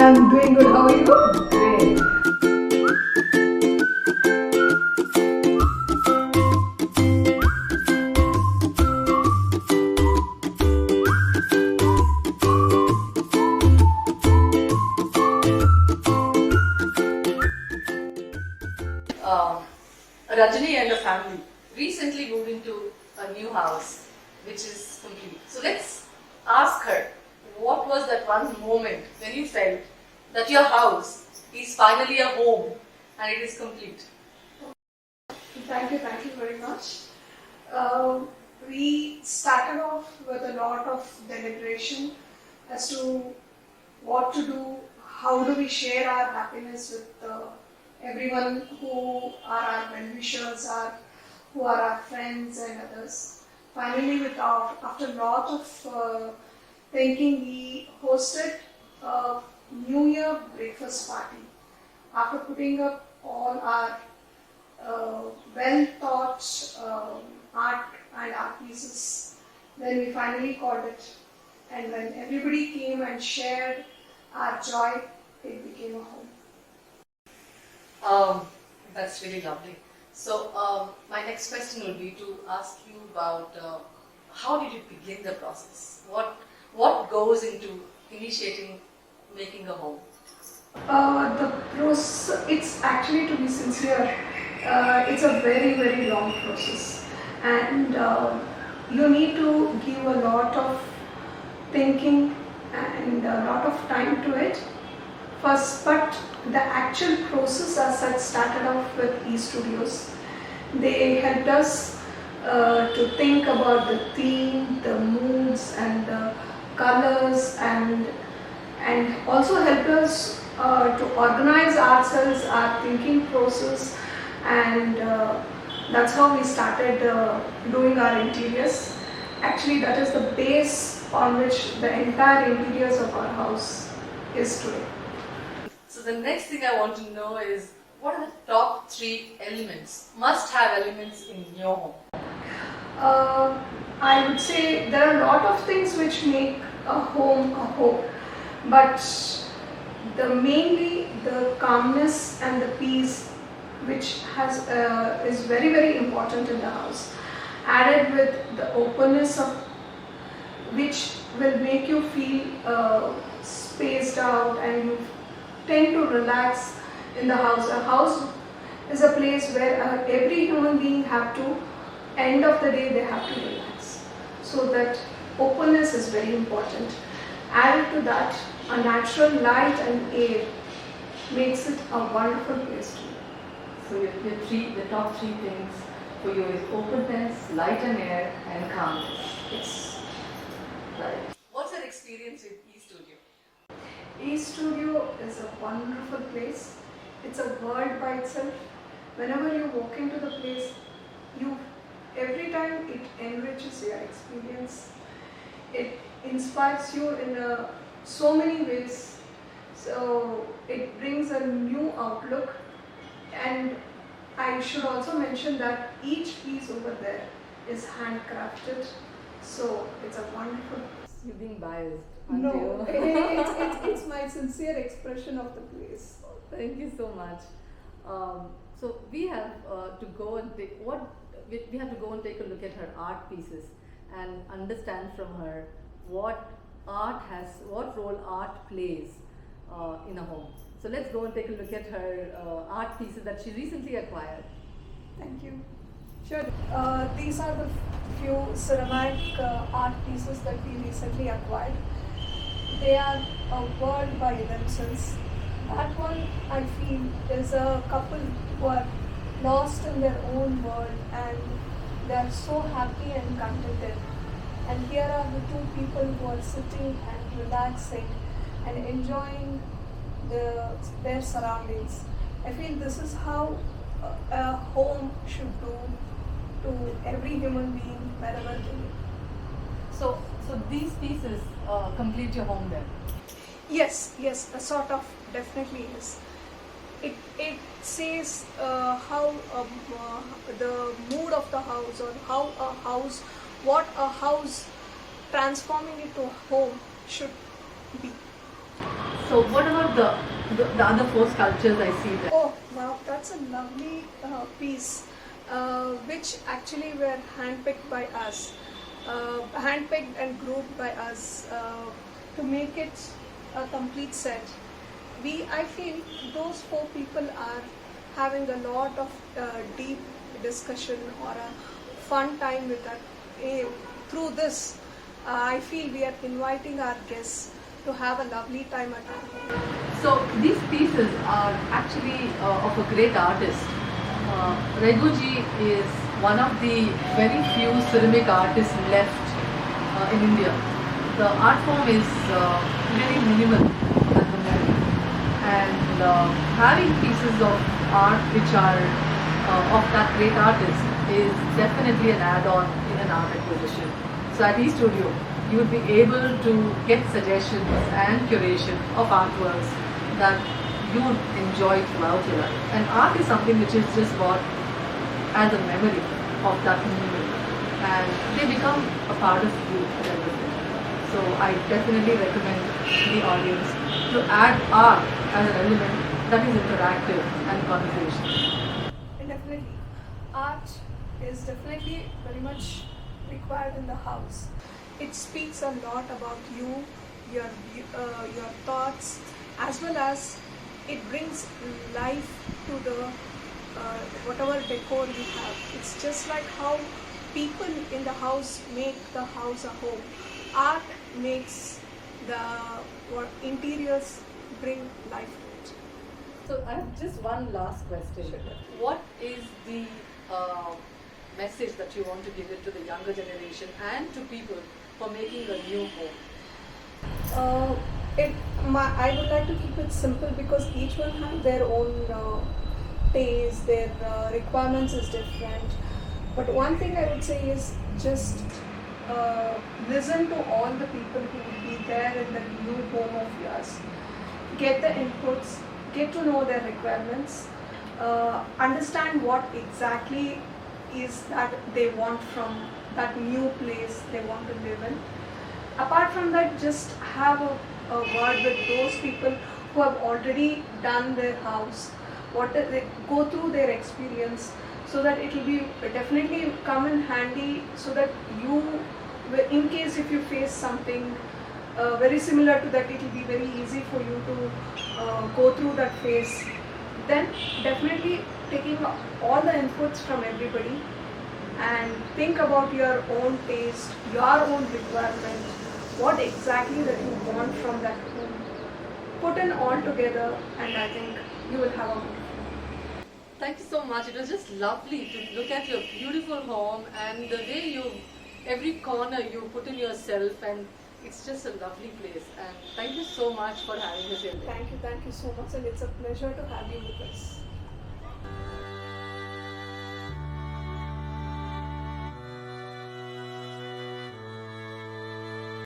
I'm doing good. How are you? Great. Rajani and her family recently moved into a new house, which is complete. So let's ask her, what was that one moment when you felt that your house is finally a home and it is complete? Thank you very much. We started off with a lot of deliberation as to what to do, how do we share our happiness with everyone who are our well-wishers, who are our friends and others. Finally, after a lot of thinking, we hosted a New Year breakfast party. After putting up all our well-thought art and art pieces, then we finally called it. And when everybody came and shared our joy, it became a home. That's really lovely. So my next question would be to ask you about how did you begin the process? What goes into initiating making a home? The process, it's actually, to be sincere, it's a very long process, and you need to give a lot of thinking and a lot of time to it first. But the actual process as such started off with eStudios. They helped us to think about the theme, the moods and the colors, and also helped us to organize ourselves, our thinking process, and that's how we started doing our interiors. Actually, that is the base on which the entire interiors of our house is today. So the next thing I want to know is, what are the top 3 elements, must-have elements in your home? I would say there are a lot of things which make a home, but mainly the calmness and the peace, which is very important in the house, added with the openness of which will make you feel spaced out, and you tend to relax in the house. A house is a place where every human being have to, end of the day, they have to relax. So that openness is very important. Added to that, a natural light and air makes it a wonderful place to live. So the top 3 things for you is openness, light and air, and calmness. Yes. Right. What's your experience with eStudio? eStudio is a wonderful place. It's a world by itself. Whenever you walk into the place, every time it enriches your experience. It inspires you in so many ways. So it brings a new outlook. And I should also mention that each piece over there is handcrafted. So it's a wonderful. You're being biased. No, it's my sincere expression of the place. Thank you so much. So we have to go and take a look at her art pieces and understand from her what role art plays in a home. So let's go and take a look at her art pieces that she recently acquired. Thank you. Sure. These are the few ceramic art pieces that we recently acquired. They are a world by themselves. That one, I feel, is a couple who are lost in their own world and they are so happy and contented. And here are the 2 people who are sitting and relaxing and enjoying their surroundings. I feel this is how a home should do to every human being wherever they live. So these pieces complete your home then? Yes, a sort of, definitely is. It says how the mood of the house, or what a house transforming it to a home should be. So what about the other four sculptures I see there? Oh, wow, that's a lovely piece, which actually were handpicked by us, handpicked and grouped by us to make it a complete set. I feel those four people are having a lot of deep discussion or a fun time with that. Through this, I feel we are inviting our guests to have a lovely time at our home. So these pieces are actually of a great artist. Raghuji is one of the very few ceramic artists left in India. The art form is very minimal at the moment, and having pieces of art which are of that great artist is definitely an add-on in an art acquisition. So at eStudio, you would be able to get suggestions and curation of artworks that you would enjoy throughout your life. And art is something which is just bought as a memory of that moment, and they become a part of you and everything. So I definitely recommend the audience to add art as an element that is interactive and conversational. And definitely, art is definitely very much required in the house. It speaks a lot about you, your thoughts, as well as it brings life to the whatever decor you have. It's just like how people in the house make the house a home. Art makes the interiors bring life to it. So I have just one last question. Sure. What is the message that you want to give it to the younger generation and to people for making a new home? I would like to keep it simple because each one has their own taste, their requirements is different. But one thing I would say is just listen to all the people who will be there in the new home of yours. Get the inputs, get to know their requirements, understand what exactly is that they want from that new place they want to live in. Apart from that, just have a word with those people who have already done their house, they go through their experience, so that it will be definitely come in handy, so that you, in case if you face something very similar to that, it will be very easy for you to go through that phase. Then definitely taking all the inputs from everybody and think about your own taste, your own requirement, what exactly that you want from that home. Put in all together, and I think you will have a good. Thank you so much. It was just lovely to look at your beautiful home and the way every corner you put in yourself, and it's just a lovely place. And thank you so much for having us here today. Thank you so much, and it's a pleasure to have you with us.